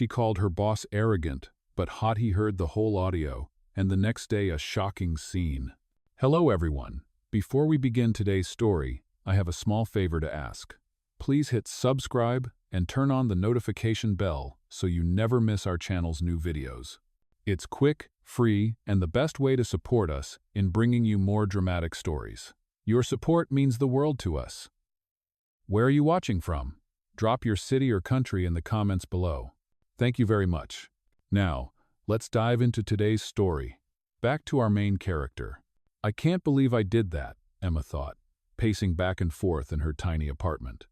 She called her boss arrogant, but Hottie heard the whole audio, and the next day a shocking scene. Hello everyone. Before we begin today's story, I have a small favor to ask. Please hit subscribe and turn on the notification bell so you never miss our channel's new videos. It's quick, free, and the best way to support us in bringing you more dramatic stories. Your support means the world to us. Where are you watching from? Drop your city or country in the comments below. Thank you very much. Now, let's dive into today's story. Back to our main character. I can't believe I did that, Emma thought, pacing back and forth in her tiny apartment.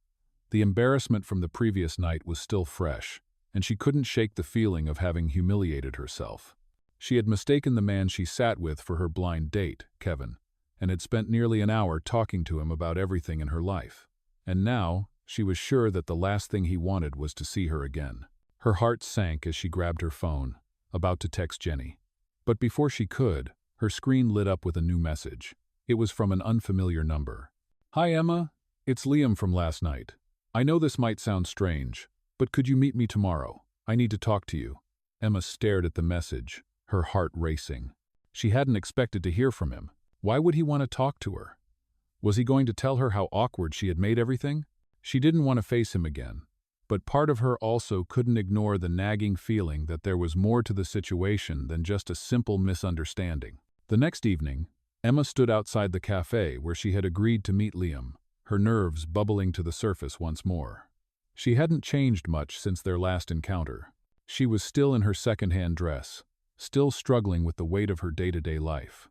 The embarrassment from the previous night was still fresh, and she couldn't shake the feeling of having humiliated herself. She had mistaken the man she sat with for her blind date, Kevin, and had spent nearly an hour talking to him about everything in her life. And now, she was sure that the last thing he wanted was to see her again. Her heart sank as she grabbed her phone, about to text Jenny. But before she could, her screen lit up with a new message. It was from an unfamiliar number. Hi Emma, it's Liam from last night. I know this might sound strange, but could you meet me tomorrow? I need to talk to you. Emma stared at the message, her heart racing. She hadn't expected to hear from him. Why would he want to talk to her? Was he going to tell her how awkward she had made everything? She didn't want to face him again, but part of her also couldn't ignore the nagging feeling that there was more to the situation than just a simple misunderstanding. The next evening, Emma stood outside the cafe where she had agreed to meet Liam, her nerves bubbling to the surface once more. She hadn't changed much since their last encounter. She was still in her second-hand dress, still struggling with the weight of her day-to-day life.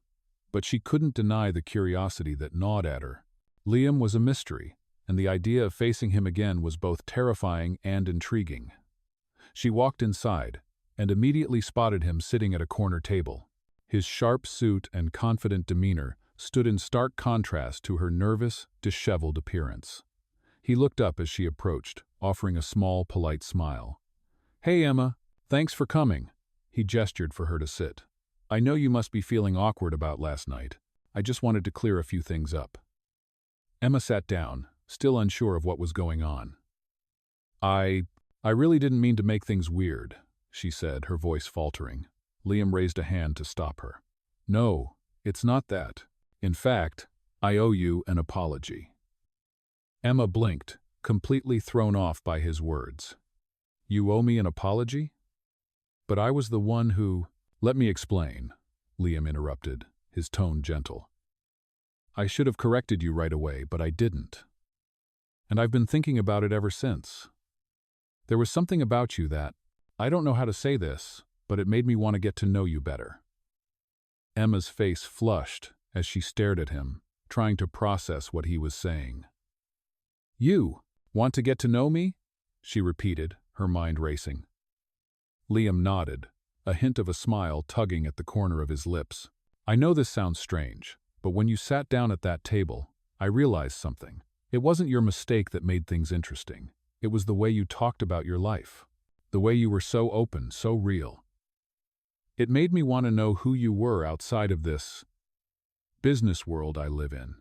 But she couldn't deny the curiosity that gnawed at her. Liam was a mystery, and the idea of facing him again was both terrifying and intriguing. She walked inside, and immediately spotted him sitting at a corner table. His sharp suit and confident demeanor stood in stark contrast to her nervous, disheveled appearance. He looked up as she approached, offering a small, polite smile. Hey Emma, thanks for coming. He gestured for her to sit. I know you must be feeling awkward about last night. I just wanted to clear a few things up. Emma sat down, still unsure of what was going on. I really didn't mean to make things weird, she said, her voice faltering. Liam raised a hand to stop her. No, it's not that. In fact, I owe you an apology. Emma blinked, completely thrown off by his words. You owe me an apology? But I was the one who— Let me explain, Liam interrupted, his tone gentle. I should have corrected you right away, but I didn't. And I've been thinking about it ever since. There was something about you that— I don't know how to say this, but it made me want to get to know you better. Emma's face flushed as she stared at him, trying to process what he was saying. You want to get to know me? She repeated, her mind racing. Liam nodded, a hint of a smile tugging at the corner of his lips. I know this sounds strange, but when you sat down at that table, I realized something. It wasn't your mistake that made things interesting. It was the way you talked about your life. The way you were so open, so real. It made me want to know who you were outside of this business world I live in.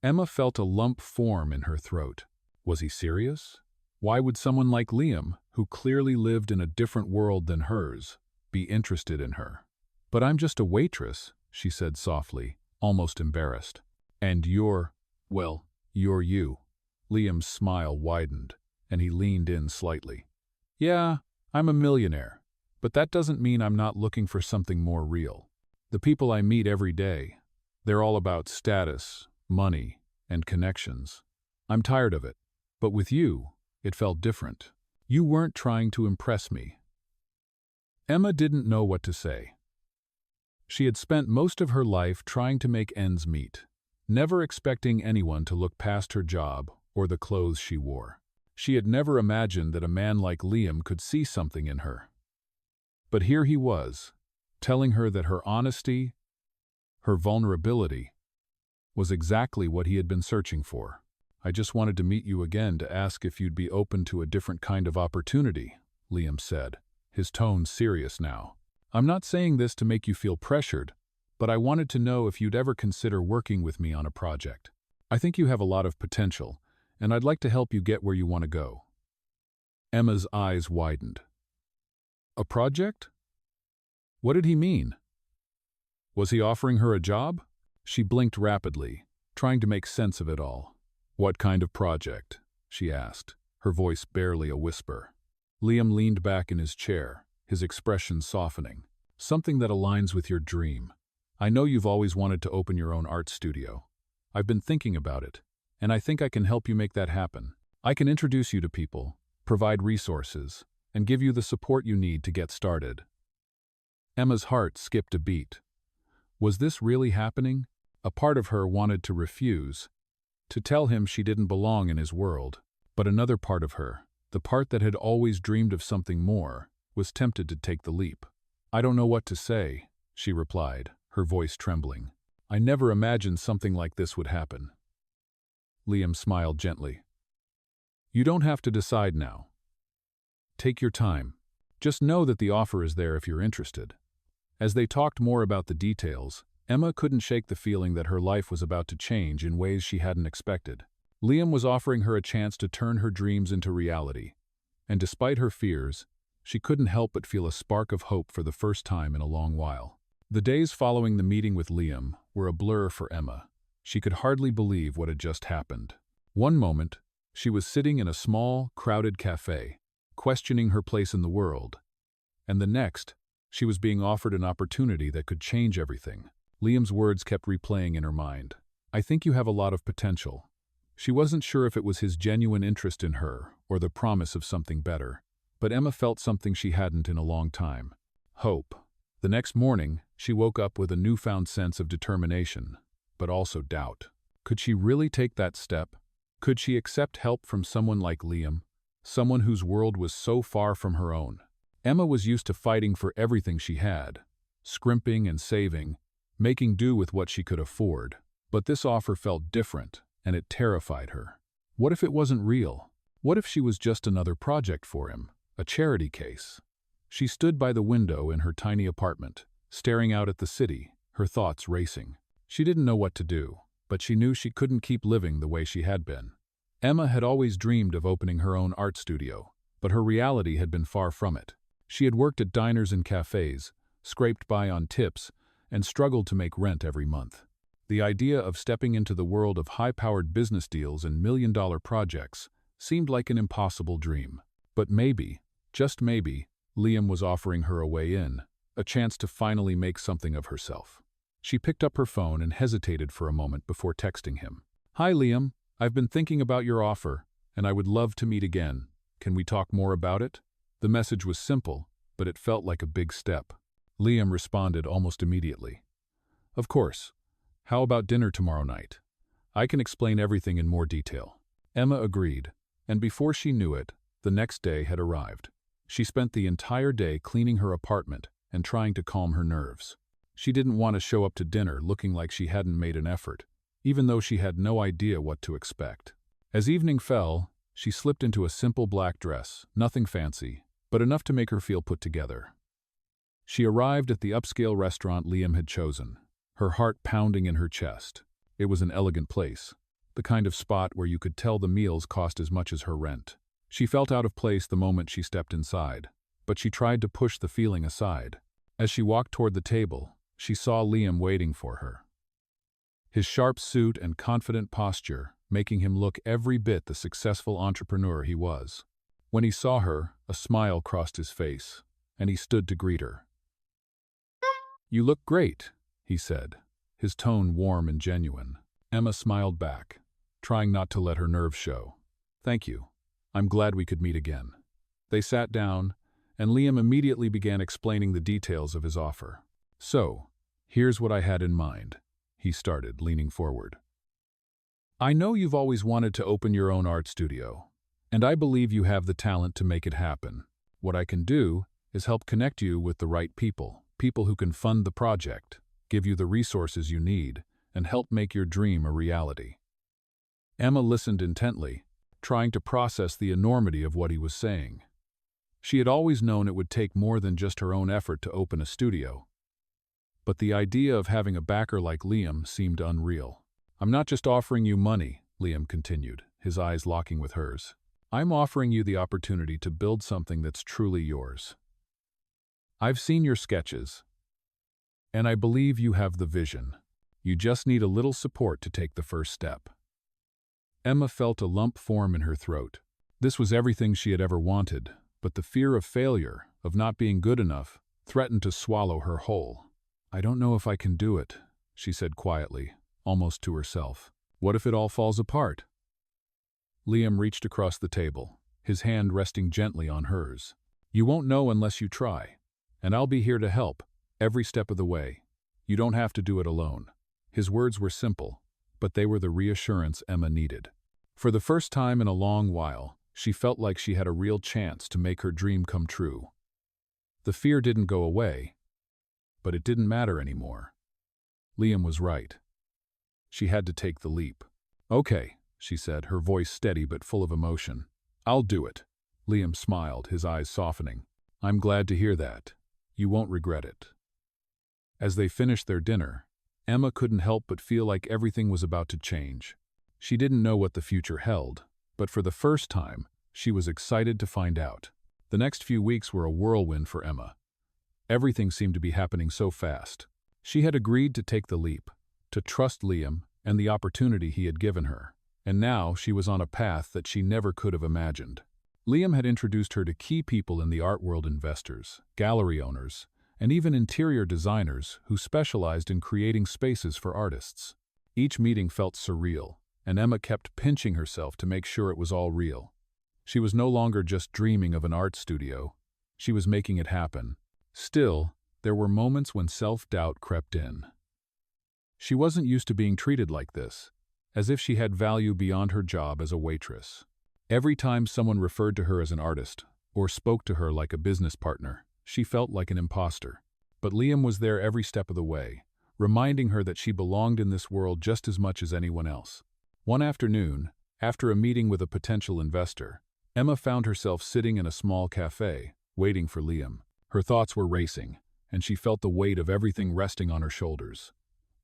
Emma felt a lump form in her throat. Was he serious? Why would someone like Liam, who clearly lived in a different world than hers, be interested in her? But I'm just a waitress, she said softly, almost embarrassed. And you're you. Liam's smile widened, and he leaned in slightly. Yeah, I'm a millionaire, but that doesn't mean I'm not looking for something more real. The people I meet every day, they're all about status, money, and connections. I'm tired of it, but with you, it felt different. You weren't trying to impress me. Emma didn't know what to say. She had spent most of her life trying to make ends meet, never expecting anyone to look past her job or the clothes she wore. She had never imagined that a man like Liam could see something in her. But here he was, telling her that her honesty, her vulnerability, was exactly what he had been searching for. I just wanted to meet you again to ask if you'd be open to a different kind of opportunity, Liam said, his tone serious now. I'm not saying this to make you feel pressured, but I wanted to know if you'd ever consider working with me on a project. I think you have a lot of potential, and I'd like to help you get where you want to go. Emma's eyes widened. A project? What did he mean? Was he offering her a job? She blinked rapidly, trying to make sense of it all. What kind of project? She asked, her voice barely a whisper. Liam leaned back in his chair, his expression softening. Something that aligns with your dream. I know you've always wanted to open your own art studio. I've been thinking about it, and I think I can help you make that happen. I can introduce you to people, provide resources, and give you the support you need to get started. Emma's heart skipped a beat. Was this really happening? A part of her wanted to refuse, to tell him she didn't belong in his world, but another part of her, the part that had always dreamed of something more, was tempted to take the leap. I don't know what to say, she replied, her voice trembling. I never imagined something like this would happen. Liam smiled gently. You don't have to decide now. Take your time. Just know that the offer is there if you're interested. As they talked more about the details, Emma couldn't shake the feeling that her life was about to change in ways she hadn't expected. Liam was offering her a chance to turn her dreams into reality, and despite her fears, she couldn't help but feel a spark of hope for the first time in a long while. The days following the meeting with Liam were a blur for Emma. She could hardly believe what had just happened. One moment, she was sitting in a small, crowded cafe, questioning her place in the world, and the next, she was being offered an opportunity that could change everything. Liam's words kept replaying in her mind. I think you have a lot of potential. She wasn't sure if it was his genuine interest in her or the promise of something better, but Emma felt something she hadn't in a long time. Hope. The next morning, she woke up with a newfound sense of determination, but also doubt. Could she really take that step? Could she accept help from someone like Liam, someone whose world was so far from her own? Emma was used to fighting for everything she had, scrimping and saving, making do with what she could afford. But this offer felt different, and it terrified her. What if it wasn't real? What if she was just another project for him, a charity case? She stood by the window in her tiny apartment, staring out at the city, her thoughts racing. She didn't know what to do, but she knew she couldn't keep living the way she had been. Emma had always dreamed of opening her own art studio, but her reality had been far from it. She had worked at diners and cafes, scraped by on tips, and struggled to make rent every month. The idea of stepping into the world of high-powered business deals and million-dollar projects seemed like an impossible dream. But maybe, just maybe, Liam was offering her a way in, a chance to finally make something of herself. She picked up her phone and hesitated for a moment before texting him. Hi Liam, I've been thinking about your offer, and I would love to meet again. Can we talk more about it? The message was simple, but it felt like a big step. Liam responded almost immediately. Of course. How about dinner tomorrow night? I can explain everything in more detail. Emma agreed, and before she knew it, the next day had arrived. She spent the entire day cleaning her apartment and trying to calm her nerves. She didn't want to show up to dinner looking like she hadn't made an effort, even though she had no idea what to expect. As evening fell, she slipped into a simple black dress, nothing fancy, but enough to make her feel put together. She arrived at the upscale restaurant Liam had chosen, her heart pounding in her chest. It was an elegant place, the kind of spot where you could tell the meals cost as much as her rent. She felt out of place the moment she stepped inside, but she tried to push the feeling aside. As she walked toward the table, she saw Liam waiting for her. His sharp suit and confident posture making him look every bit the successful entrepreneur he was. When he saw her, a smile crossed his face, and he stood to greet her. You look great, he said, his tone warm and genuine. Emma smiled back, trying not to let her nerves show. Thank you. I'm glad we could meet again. They sat down, and Liam immediately began explaining the details of his offer. So, here's what I had in mind, he started, leaning forward. I know you've always wanted to open your own art studio, and I believe you have the talent to make it happen. What I can do is help connect you with the right people, people who can fund the project, give you the resources you need, and help make your dream a reality. Emma listened intently, trying to process the enormity of what he was saying. She had always known it would take more than just her own effort to open a studio. But the idea of having a backer like Liam seemed unreal. I'm not just offering you money, Liam continued, his eyes locking with hers. I'm offering you the opportunity to build something that's truly yours. I've seen your sketches, and I believe you have the vision. You just need a little support to take the first step." Emma felt a lump form in her throat. This was everything she had ever wanted, but the fear of failure, of not being good enough, threatened to swallow her whole. "I don't know if I can do it," she said quietly, almost to herself. "What if it all falls apart?" Liam reached across the table, his hand resting gently on hers. "You won't know unless you try, and I'll be here to help, every step of the way. You don't have to do it alone." His words were simple, but they were the reassurance Emma needed. For the first time in a long while, she felt like she had a real chance to make her dream come true. The fear didn't go away, but it didn't matter anymore. Liam was right. She had to take the leap. "Okay," she said, her voice steady but full of emotion. "I'll do it." Liam smiled, his eyes softening. "I'm glad to hear that. You won't regret it." As they finished their dinner, Emma couldn't help but feel like everything was about to change. She didn't know what the future held, but for the first time, she was excited to find out. The next few weeks were a whirlwind for Emma. Everything seemed to be happening so fast. She had agreed to take the leap, to trust Liam and the opportunity he had given her, and now she was on a path that she never could have imagined. Liam had introduced her to key people in the art world: investors, gallery owners, and even interior designers who specialized in creating spaces for artists. Each meeting felt surreal, and Emma kept pinching herself to make sure it was all real. She was no longer just dreaming of an art studio. She was making it happen. Still, there were moments when self-doubt crept in. She wasn't used to being treated like this, as if she had value beyond her job as a waitress. Every time someone referred to her as an artist, or spoke to her like a business partner, she felt like an imposter. But Liam was there every step of the way, reminding her that she belonged in this world just as much as anyone else. One afternoon, after a meeting with a potential investor, Emma found herself sitting in a small cafe, waiting for Liam. Her thoughts were racing, and she felt the weight of everything resting on her shoulders.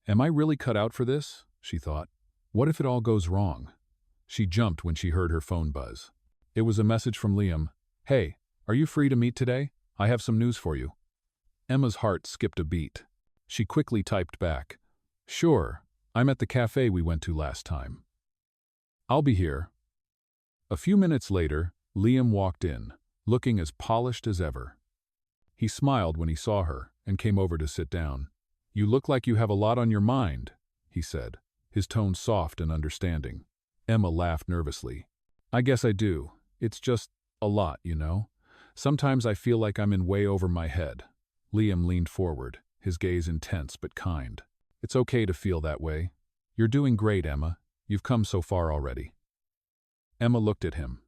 "Am I really cut out for this?" she thought. "What if it all goes wrong?" She jumped when she heard her phone buzz. It was a message from Liam. "Hey, are you free to meet today? I have some news for you." Emma's heart skipped a beat. She quickly typed back, "Sure, I'm at the cafe we went to last time. I'll be here." A few minutes later, Liam walked in, looking as polished as ever. He smiled when he saw her and came over to sit down. "You look like you have a lot on your mind," he said, his tone soft and understanding. Emma laughed nervously. "I guess I do. It's just a lot, you know. Sometimes I feel like I'm in way over my head." Liam leaned forward, his gaze intense but kind. "It's okay to feel that way. You're doing great, Emma. You've come so far already." Emma looked at him,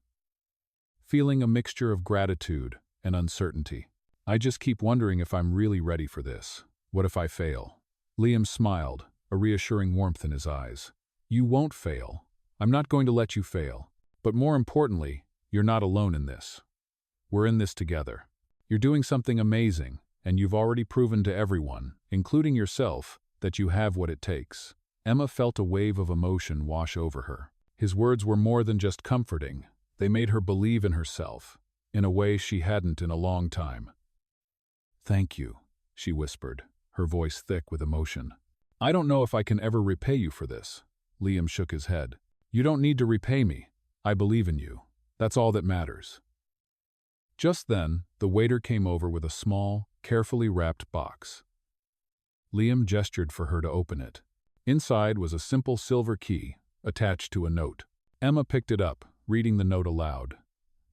feeling a mixture of gratitude and uncertainty. "I just keep wondering if I'm really ready for this. What if I fail?" Liam smiled, a reassuring warmth in his eyes. "You won't fail. I'm not going to let you fail. But more importantly, you're not alone in this. We're in this together. You're doing something amazing, and you've already proven to everyone, including yourself, that you have what it takes." Emma felt a wave of emotion wash over her. His words were more than just comforting. They made her believe in herself, in a way she hadn't in a long time. "Thank you," she whispered, her voice thick with emotion. "I don't know if I can ever repay you for this." Liam shook his head. "You don't need to repay me. I believe in you. That's all that matters." Just then, the waiter came over with a small, carefully wrapped box. Liam gestured for her to open it. Inside was a simple silver key, attached to a note. Emma picked it up, reading the note aloud.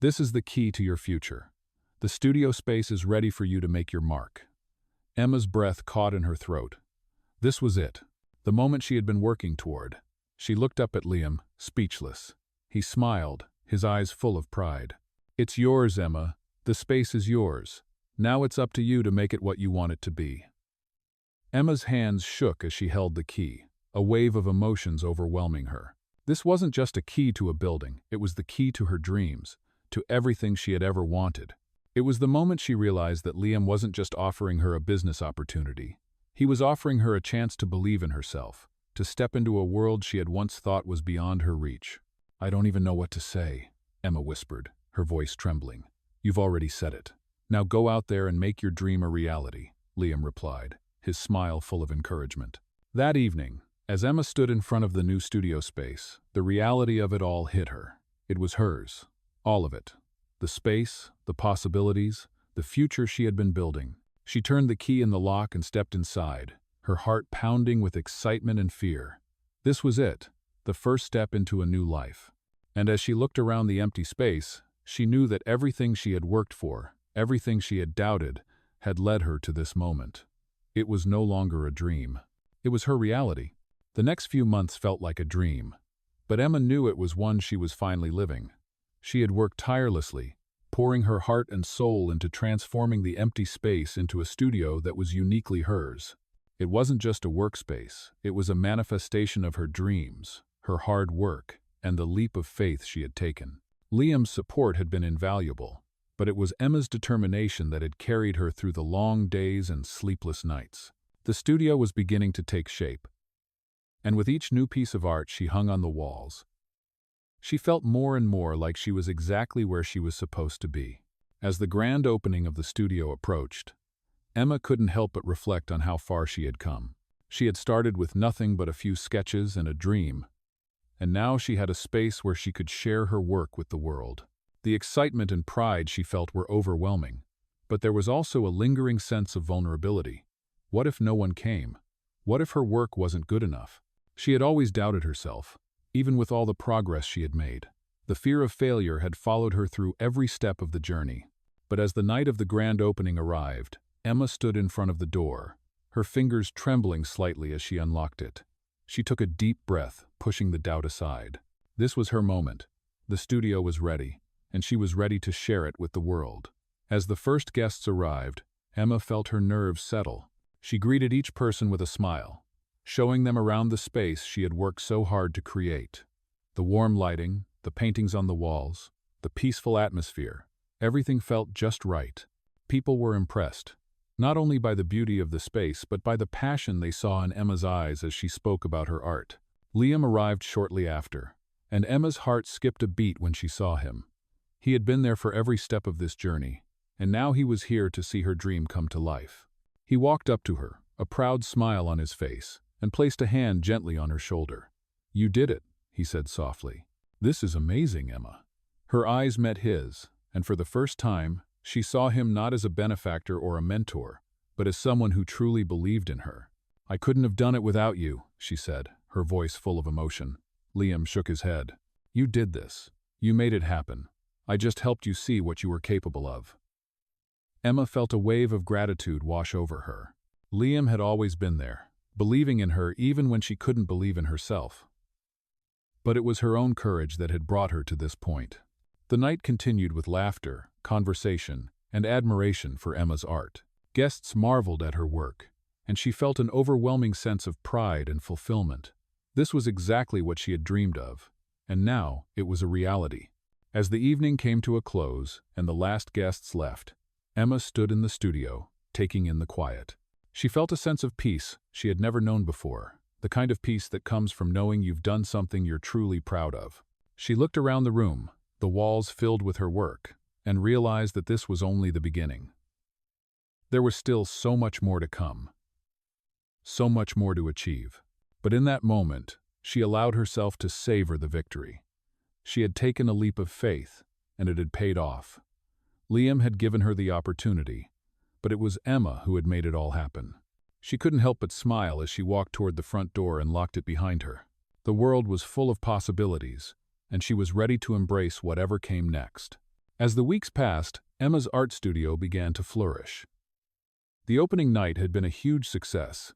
"This is the key to your future. The studio space is ready for you to make your mark." Emma's breath caught in her throat. This was it, the moment she had been working toward. She looked up at Liam, speechless. He smiled, his eyes full of pride. "It's yours, Emma. The space is yours. Now it's up to you to make it what you want it to be." Emma's hands shook as she held the key, a wave of emotions overwhelming her. This wasn't just a key to a building, it was the key to her dreams, to everything she had ever wanted. It was the moment she realized that Liam wasn't just offering her a business opportunity. He was offering her a chance to believe in herself, to step into a world she had once thought was beyond her reach. "I don't even know what to say," Emma whispered, her voice trembling. "You've already said it. Now go out there and make your dream a reality, Liam replied, his smile full of encouragement. That evening, as Emma stood in front of the new studio space, the reality of it all hit her. It was hers. All of it. The space, the possibilities, the future she had been building. She turned the key in the lock and stepped inside, her heart pounding with excitement and fear. This was it, the first step into a new life. And as she looked around the empty space, she knew that everything she had worked for, everything she had doubted, had led her to this moment. It was no longer a dream. It was her reality. The next few months felt like a dream, but Emma knew it was one she was finally living. She had worked tirelessly, pouring her heart and soul into transforming the empty space into a studio that was uniquely hers. It wasn't just a workspace, it was a manifestation of her dreams, her hard work, and the leap of faith she had taken. Liam's support had been invaluable, but it was Emma's determination that had carried her through the long days and sleepless nights. The studio was beginning to take shape, and with each new piece of art she hung on the walls, she felt more and more like she was exactly where she was supposed to be. As the grand opening of the studio approached, Emma couldn't help but reflect on how far she had come. She had started with nothing but a few sketches and a dream, and now she had a space where she could share her work with the world. The excitement and pride she felt were overwhelming, but there was also a lingering sense of vulnerability. What if no one came? What if her work wasn't good enough? She had always doubted herself, even with all the progress she had made. The fear of failure had followed her through every step of the journey. But as the night of the grand opening arrived, Emma stood in front of the door, her fingers trembling slightly as she unlocked it. She took a deep breath, pushing the doubt aside. This was her moment. The studio was ready, and she was ready to share it with the world. As the first guests arrived, Emma felt her nerves settle. She greeted each person with a smile, showing them around the space she had worked so hard to create. The warm lighting, the paintings on the walls, the peaceful atmosphere, everything felt just right. People were impressed, not only by the beauty of the space but by the passion they saw in Emma's eyes as she spoke about her art. Liam arrived shortly after, and Emma's heart skipped a beat when she saw him. He had been there for every step of this journey, and now he was here to see her dream come to life. He walked up to her, a proud smile on his face, and placed a hand gently on her shoulder. "You did it," he said softly. "This is amazing, Emma." Her eyes met his, and for the first time, she saw him not as a benefactor or a mentor, but as someone who truly believed in her. "I couldn't have done it without you," she said, her voice full of emotion. Liam shook his head. "You did this. You made it happen. I just helped you see what you were capable of." Emma felt a wave of gratitude wash over her. Liam had always been there, believing in her even when she couldn't believe in herself. But it was her own courage that had brought her to this point. The night continued with laughter, conversation, and admiration for Emma's art. Guests marveled at her work, and she felt an overwhelming sense of pride and fulfillment. This was exactly what she had dreamed of, and now it was a reality. As the evening came to a close and the last guests left, Emma stood in the studio, taking in the quiet. She felt a sense of peace she had never known before, the kind of peace that comes from knowing you've done something you're truly proud of. She looked around the room, the walls filled with her work, and realized that this was only the beginning. There was still so much more to come, so much more to achieve. But in that moment, she allowed herself to savor the victory. She had taken a leap of faith, and it had paid off. Liam had given her the opportunity, but it was Emma who had made it all happen. She couldn't help but smile as she walked toward the front door and locked it behind her. The world was full of possibilities, and she was ready to embrace whatever came next. As the weeks passed, Emma's art studio began to flourish. The opening night had been a huge success,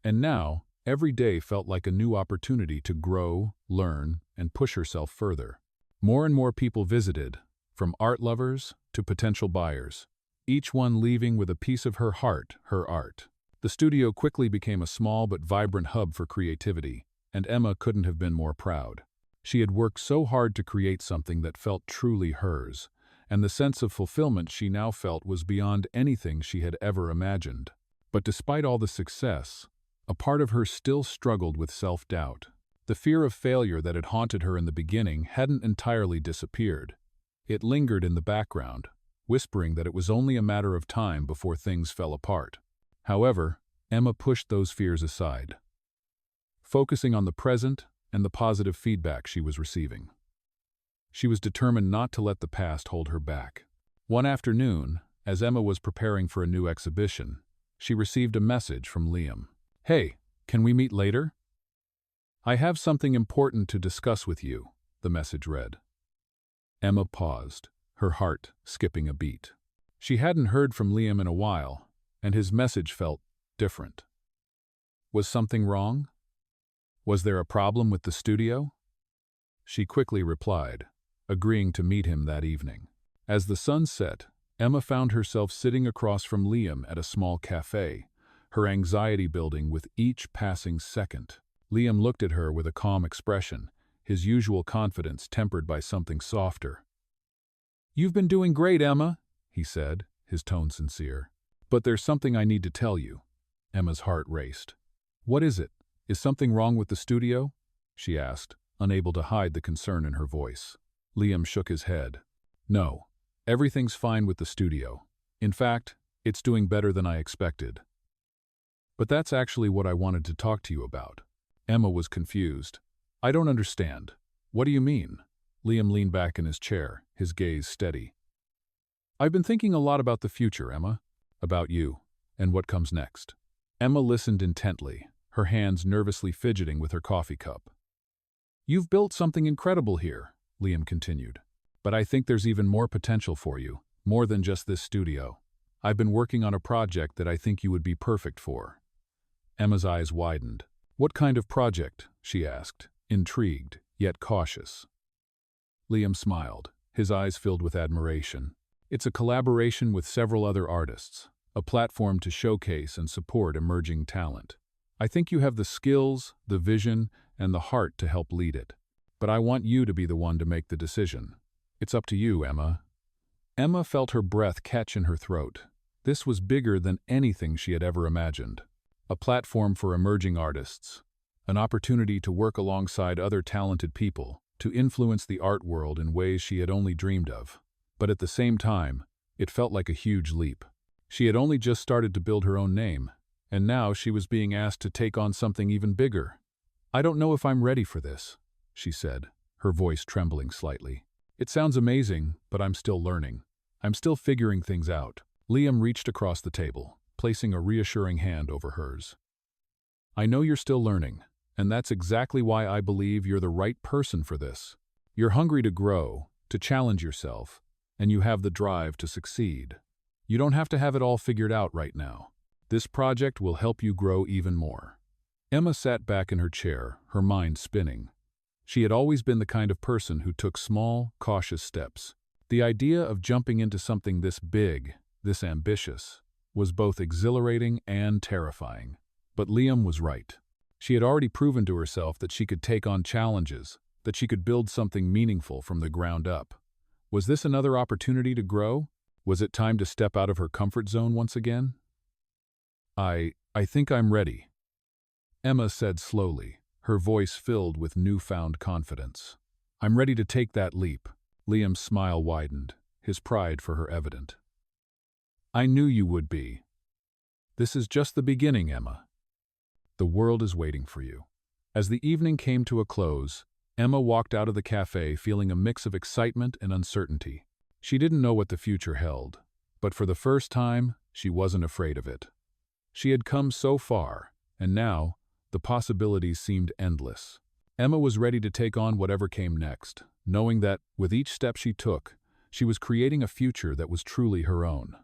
and now, every day felt like a new opportunity to grow, learn, and push herself further. More and more people visited, from art lovers to potential buyers, each one leaving with a piece of her heart, her art. The studio quickly became a small but vibrant hub for creativity, and Emma couldn't have been more proud. She had worked so hard to create something that felt truly hers, and the sense of fulfillment she now felt was beyond anything she had ever imagined. But despite all the success, a part of her still struggled with self-doubt. The fear of failure that had haunted her in the beginning hadn't entirely disappeared. It lingered in the background, whispering that it was only a matter of time before things fell apart. However, Emma pushed those fears aside, focusing on the present and the positive feedback she was receiving. She was determined not to let the past hold her back. One afternoon, as Emma was preparing for a new exhibition, she received a message from Liam. "Hey, can we meet later? I have something important to discuss with you," the message read. Emma paused, her heart skipping a beat. She hadn't heard from Liam in a while, and his message felt different. Was something wrong? Was there a problem with the studio? She quickly replied, agreeing to meet him that evening. As the sun set, Emma found herself sitting across from Liam at a small cafe, her anxiety building with each passing second. Liam looked at her with a calm expression, his usual confidence tempered by something softer. "You've been doing great, Emma," he said, his tone sincere. "But there's something I need to tell you." Emma's heart raced. "What is it? Is something wrong with the studio?" she asked, unable to hide the concern in her voice. Liam shook his head. "No, everything's fine with the studio. In fact, it's doing better than I expected." "But that's actually what I wanted to talk to you about." Emma was confused. "I don't understand. What do you mean?" Liam leaned back in his chair, his gaze steady. "I've been thinking a lot about the future, Emma. About you, and what comes next." Emma listened intently, her hands nervously fidgeting with her coffee cup. "You've built something incredible here," Liam continued. "But I think there's even more potential for you, more than just this studio. I've been working on a project that I think you would be perfect for." Emma's eyes widened. "What kind of project?" she asked, intrigued, yet cautious. Liam smiled, his eyes filled with admiration. "It's a collaboration with several other artists, a platform to showcase and support emerging talent. I think you have the skills, the vision, and the heart to help lead it. But I want you to be the one to make the decision. It's up to you, Emma." Emma felt her breath catch in her throat. This was bigger than anything she had ever imagined. A platform for emerging artists, an opportunity to work alongside other talented people, to influence the art world in ways she had only dreamed of. But at the same time, it felt like a huge leap. She had only just started to build her own name, and now she was being asked to take on something even bigger. "I don't know if I'm ready for this," she said, her voice trembling slightly. "It sounds amazing, but I'm still learning. I'm still figuring things out." Liam reached across the table, placing a reassuring hand over hers. "I know you're still learning, and that's exactly why I believe you're the right person for this. You're hungry to grow, to challenge yourself, and you have the drive to succeed. You don't have to have it all figured out right now. This project will help you grow even more." Emma sat back in her chair, her mind spinning. She had always been the kind of person who took small, cautious steps. The idea of jumping into something this big, this ambitious, was both exhilarating and terrifying. But Liam was right. She had already proven to herself that she could take on challenges, that she could build something meaningful from the ground up. Was this another opportunity to grow? Was it time to step out of her comfort zone once again? I think I'm ready," Emma said slowly, her voice filled with newfound confidence. "I'm ready to take that leap." Liam's smile widened, his pride for her evident. "I knew you would be. This is just the beginning, Emma. The world is waiting for you." As the evening came to a close, Emma walked out of the cafe feeling a mix of excitement and uncertainty. She didn't know what the future held, but for the first time, she wasn't afraid of it. She had come so far, and now, the possibilities seemed endless. Emma was ready to take on whatever came next, knowing that, with each step she took, she was creating a future that was truly her own.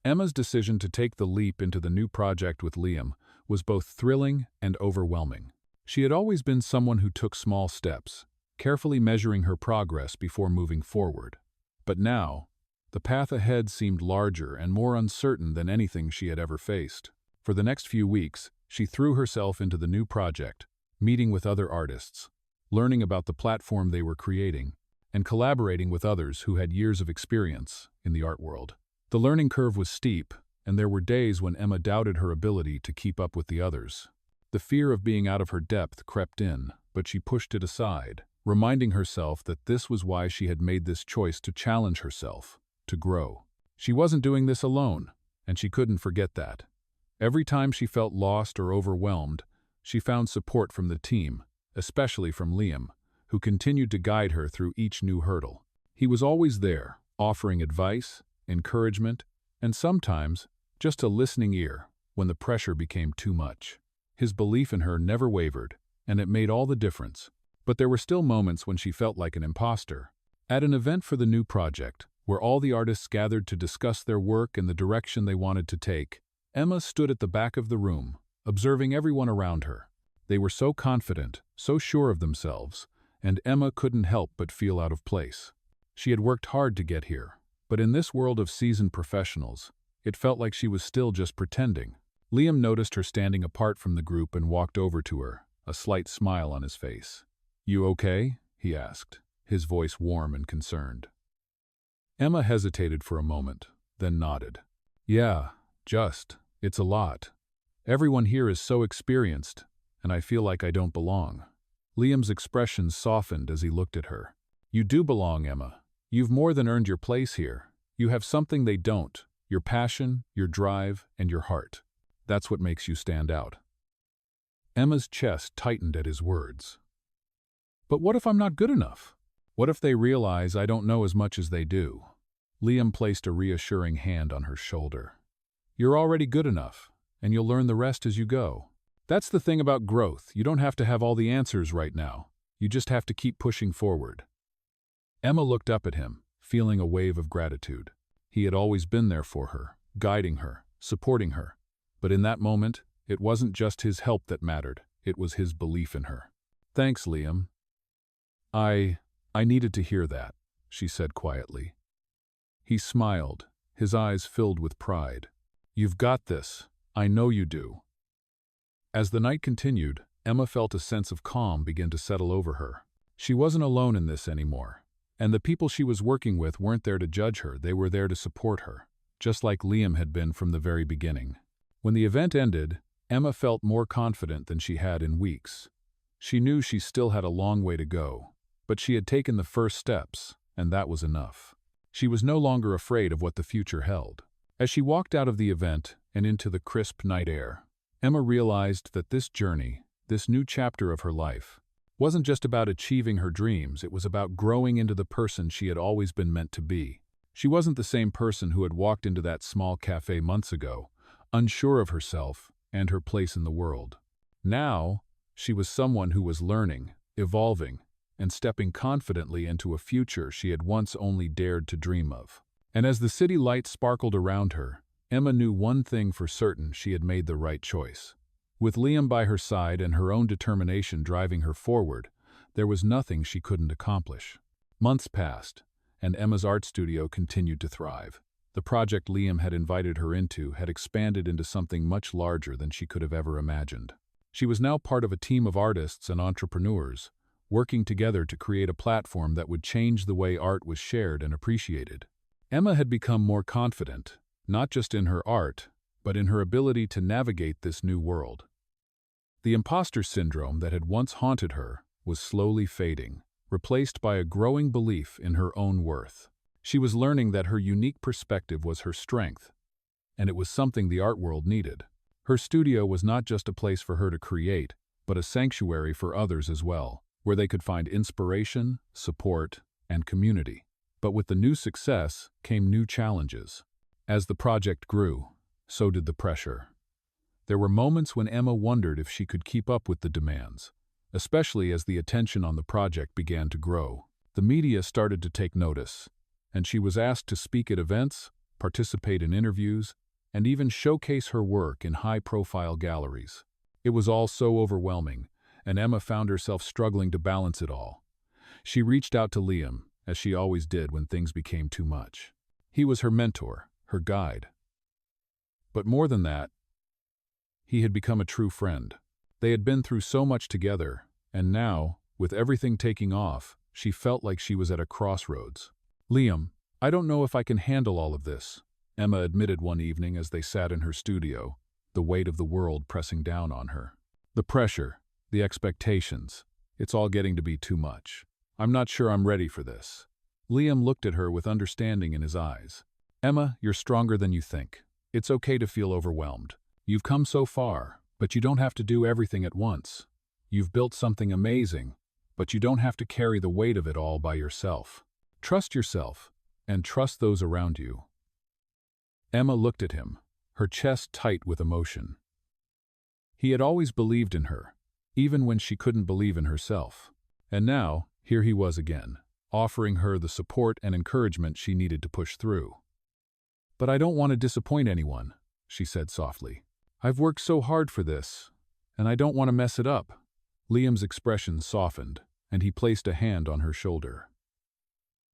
Emma's decision to take the leap into the new project with Liam was both thrilling and overwhelming. She had always been someone who took small steps, carefully measuring her progress before moving forward. But now, the path ahead seemed larger and more uncertain than anything she had ever faced. For the next few weeks, she threw herself into the new project, meeting with other artists, learning about the platform they were creating, and collaborating with others who had years of experience in the art world. The learning curve was steep, and there were days when Emma doubted her ability to keep up with the others. The fear of being out of her depth crept in, but she pushed it aside, reminding herself that this was why she had made this choice to challenge herself, to grow. She wasn't doing this alone, and she couldn't forget that. Every time she felt lost or overwhelmed, she found support from the team, especially from Liam, who continued to guide her through each new hurdle. He was always there, offering advice, encouragement, and sometimes just a listening ear when the pressure became too much. His belief in her never wavered, and it made all the difference. But there were still moments when she felt like an imposter. At an event for the new project, where all the artists gathered to discuss their work and the direction they wanted to take, Emma stood at the back of the room, observing everyone around her. They were so confident, so sure of themselves, and Emma couldn't help but feel out of place. She had worked hard to get here, but in this world of seasoned professionals, it felt like she was still just pretending. Liam noticed her standing apart from the group and walked over to her, a slight smile on his face. "You okay?" he asked, his voice warm and concerned. Emma hesitated for a moment, then nodded. "Yeah, it's a lot. Everyone here is so experienced, and I feel like I don't belong." Liam's expression softened as he looked at her. "You do belong, Emma. You've more than earned your place here. You have something they don't, your passion, your drive, and your heart. That's what makes you stand out." Emma's chest tightened at his words. "But what if I'm not good enough? What if they realize I don't know as much as they do?" Liam placed a reassuring hand on her shoulder. "You're already good enough, and you'll learn the rest as you go. That's the thing about growth. You don't have to have all the answers right now. You just have to keep pushing forward." Emma looked up at him, feeling a wave of gratitude. He had always been there for her, guiding her, supporting her. But in that moment, it wasn't just his help that mattered, it was his belief in her. "Thanks, Liam. I needed to hear that," she said quietly. He smiled, his eyes filled with pride. "You've got this. I know you do." As the night continued, Emma felt a sense of calm begin to settle over her. She wasn't alone in this anymore, and the people she was working with weren't there to judge her, they were there to support her, just like Liam had been from the very beginning. When the event ended, Emma felt more confident than she had in weeks. She knew she still had a long way to go, but she had taken the first steps, and that was enough. She was no longer afraid of what the future held. As she walked out of the event and into the crisp night air, Emma realized that this journey, this new chapter of her life, wasn't just about achieving her dreams, it was about growing into the person she had always been meant to be. She wasn't the same person who had walked into that small cafe months ago, unsure of herself and her place in the world. Now, she was someone who was learning, evolving, and stepping confidently into a future she had once only dared to dream of. And as the city lights sparkled around her, Emma knew one thing for certain: she had made the right choice. With Liam by her side and her own determination driving her forward, there was nothing she couldn't accomplish. Months passed, and Emma's art studio continued to thrive. The project Liam had invited her into had expanded into something much larger than she could have ever imagined. She was now part of a team of artists and entrepreneurs, working together to create a platform that would change the way art was shared and appreciated. Emma had become more confident, not just in her art, but in her ability to navigate this new world. The imposter syndrome that had once haunted her was slowly fading, replaced by a growing belief in her own worth. She was learning that her unique perspective was her strength, and it was something the art world needed. Her studio was not just a place for her to create, but a sanctuary for others as well, where they could find inspiration, support, and community. But with the new success came new challenges. As the project grew, so did the pressure. There were moments when Emma wondered if she could keep up with the demands, especially as the attention on the project began to grow. The media started to take notice, and she was asked to speak at events, participate in interviews, and even showcase her work in high-profile galleries. It was all so overwhelming, and Emma found herself struggling to balance it all. She reached out to Liam, as she always did when things became too much. He was her mentor, her guide. But more than that, he had become a true friend. They had been through so much together, and now, with everything taking off, she felt like she was at a crossroads. "Liam, I don't know if I can handle all of this," Emma admitted one evening as they sat in her studio, the weight of the world pressing down on her. "The pressure, the expectations, it's all getting to be too much. I'm not sure I'm ready for this." Liam looked at her with understanding in his eyes. Emma, you're stronger than you think. It's okay to feel overwhelmed. You've come so far, but you don't have to do everything at once. You've built something amazing, but you don't have to carry the weight of it all by yourself. Trust yourself, and trust those around you. Emma looked at him, her chest tight with emotion. He had always believed in her, even when she couldn't believe in herself. And now, here he was again, offering her the support and encouragement she needed to push through. "But I don't want to disappoint anyone," she said softly. "I've worked so hard for this, and I don't want to mess it up." Liam's expression softened, and he placed a hand on her shoulder.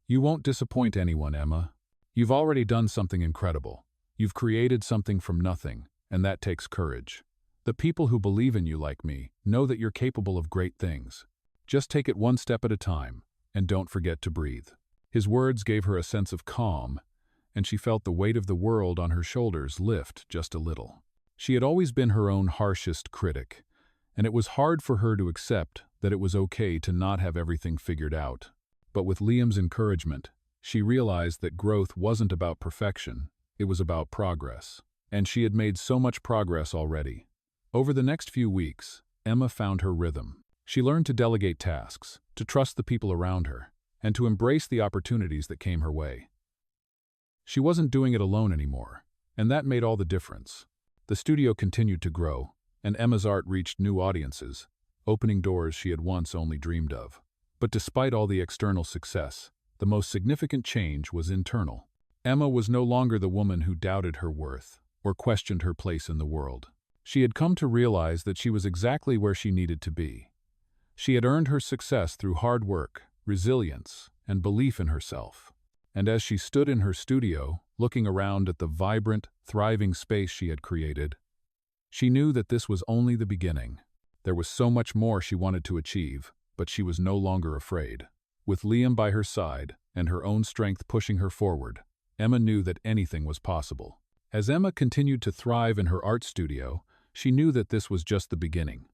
"You won't disappoint anyone, Emma. You've already done something incredible. You've created something from nothing, and that takes courage. The people who believe in you like me know that you're capable of great things. Just take it one step at a time, and don't forget to breathe." His words gave her a sense of calm, and she felt the weight of the world on her shoulders lift just a little. She had always been her own harshest critic, and it was hard for her to accept that it was okay to not have everything figured out. But with Liam's encouragement, she realized that growth wasn't about perfection, it was about progress. And she had made so much progress already. Over the next few weeks, Emma found her rhythm. She learned to delegate tasks, to trust the people around her, and to embrace the opportunities that came her way. She wasn't doing it alone anymore, and that made all the difference. The studio continued to grow, and Emma's art reached new audiences, opening doors she had once only dreamed of. But despite all the external success, the most significant change was internal. Emma was no longer the woman who doubted her worth or questioned her place in the world. She had come to realize that she was exactly where she needed to be. She had earned her success through hard work, resilience, and belief in herself. And as she stood in her studio, looking around at the vibrant, thriving space she had created, she knew that this was only the beginning. There was so much more she wanted to achieve, but she was no longer afraid. With Liam by her side and her own strength pushing her forward, Emma knew that anything was possible. As Emma continued to thrive in her art studio, she knew that this was just the beginning.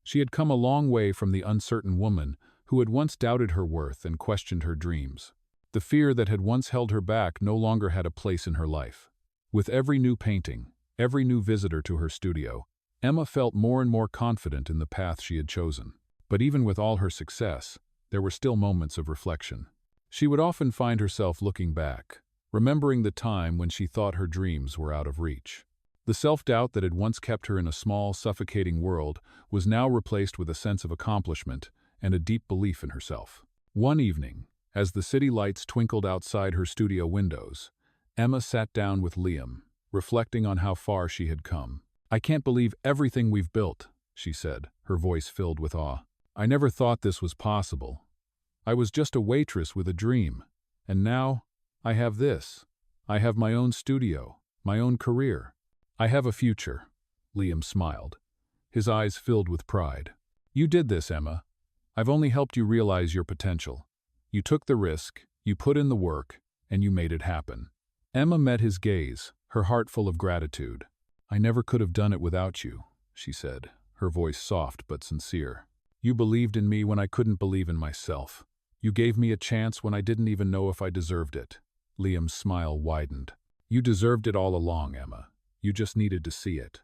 She had come a long way from the uncertain woman who had once doubted her worth and questioned her dreams. The fear that had once held her back no longer had a place in her life. With every new painting, every new visitor to her studio, Emma felt more and more confident in the path she had chosen. But even with all her success, there were still moments of reflection. She would often find herself looking back, remembering the time when she thought her dreams were out of reach. The self-doubt that had once kept her in a small, suffocating world was now replaced with a sense of accomplishment and a deep belief in herself. One evening, as the city lights twinkled outside her studio windows, Emma sat down with Liam, reflecting on how far she had come. "I can't believe everything we've built," she said, her voice filled with awe. "I never thought this was possible. I was just a waitress with a dream, and now I have this. I have my own studio, my own career. I have a future." Liam smiled, his eyes filled with pride. "You did this, Emma. I've only helped you realize your potential. You took the risk, you put in the work, and you made it happen." Emma met his gaze, her heart full of gratitude. "I never could have done it without you," she said, her voice soft but sincere. "You believed in me when I couldn't believe in myself. You gave me a chance when I didn't even know if I deserved it." Liam's smile widened. "You deserved it all along, Emma. You just needed to see it."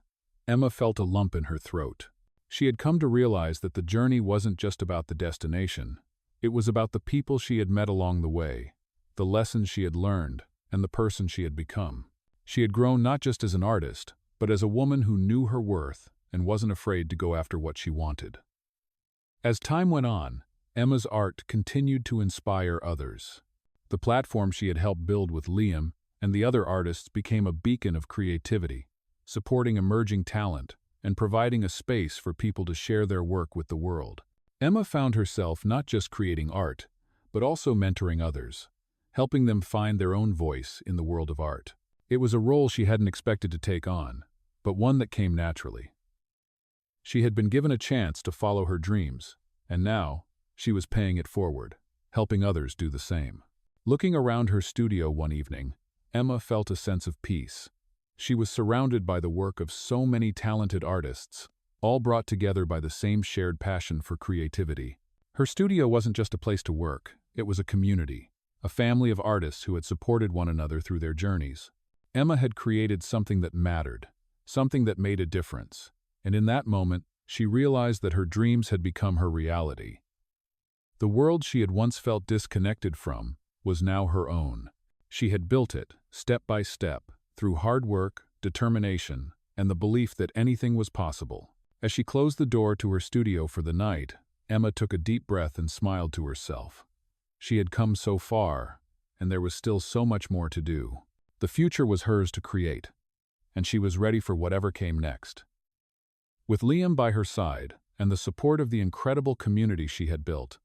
Emma felt a lump in her throat. She had come to realize that the journey wasn't just about the destination. It was about the people she had met along the way, the lessons she had learned, and the person she had become. She had grown not just as an artist, but as a woman who knew her worth and wasn't afraid to go after what she wanted. As time went on, Emma's art continued to inspire others. The platform she had helped build with Liam and the other artists became a beacon of creativity, supporting emerging talent and providing a space for people to share their work with the world. Emma found herself not just creating art, but also mentoring others, helping them find their own voice in the world of art. It was a role she hadn't expected to take on, but one that came naturally. She had been given a chance to follow her dreams, and now she was paying it forward, helping others do the same. Looking around her studio one evening, Emma felt a sense of peace. She was surrounded by the work of so many talented artists, all brought together by the same shared passion for creativity. Her studio wasn't just a place to work, it was a community, a family of artists who had supported one another through their journeys. Emma had created something that mattered, something that made a difference, and in that moment, she realized that her dreams had become her reality. The world she had once felt disconnected from was now her own. She had built it, step by step, through hard work, determination, and the belief that anything was possible. As she closed the door to her studio for the night, Emma took a deep breath and smiled to herself. She had come so far, and there was still so much more to do. The future was hers to create, and she was ready for whatever came next. With Liam by her side, and the support of the incredible community she had built,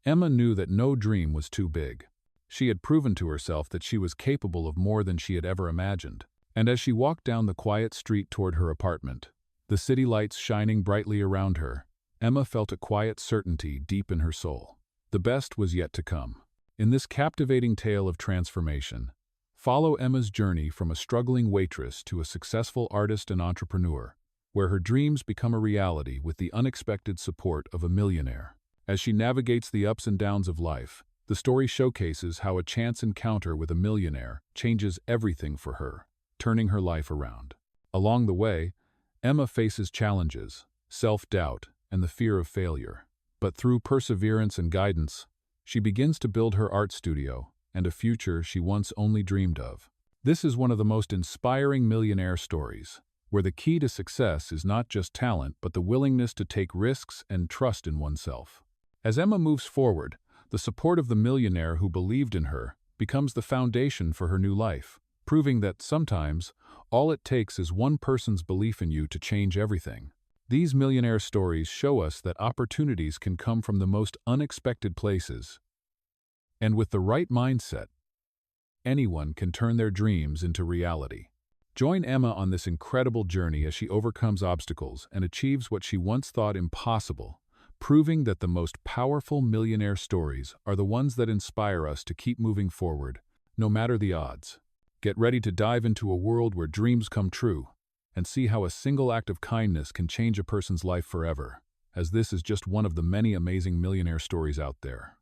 Emma knew that no dream was too big. She had proven to herself that she was capable of more than she had ever imagined. And as she walked down the quiet street toward her apartment, the city lights shining brightly around her, Emma felt a quiet certainty deep in her soul. The best was yet to come. In this captivating tale of transformation, follow Emma's journey from a struggling waitress to a successful artist and entrepreneur, where her dreams become a reality with the unexpected support of a millionaire. As she navigates the ups and downs of life, the story showcases how a chance encounter with a millionaire changes everything for her, turning her life around. Along the way, Emma faces challenges, self-doubt, and the fear of failure. But through perseverance and guidance, she begins to build her art studio and a future she once only dreamed of. This is one of the most inspiring millionaire stories, where the key to success is not just talent but the willingness to take risks and trust in oneself. As Emma moves forward, the support of the millionaire who believed in her becomes the foundation for her new life, proving that sometimes all it takes is one person's belief in you to change everything. These millionaire stories show us that opportunities can come from the most unexpected places. And with the right mindset, anyone can turn their dreams into reality. Join Emma on this incredible journey as she overcomes obstacles and achieves what she once thought impossible, proving that the most powerful millionaire stories are the ones that inspire us to keep moving forward, no matter the odds. Get ready to dive into a world where dreams come true, and see how a single act of kindness can change a person's life forever, as this is just one of the many amazing millionaire stories out there.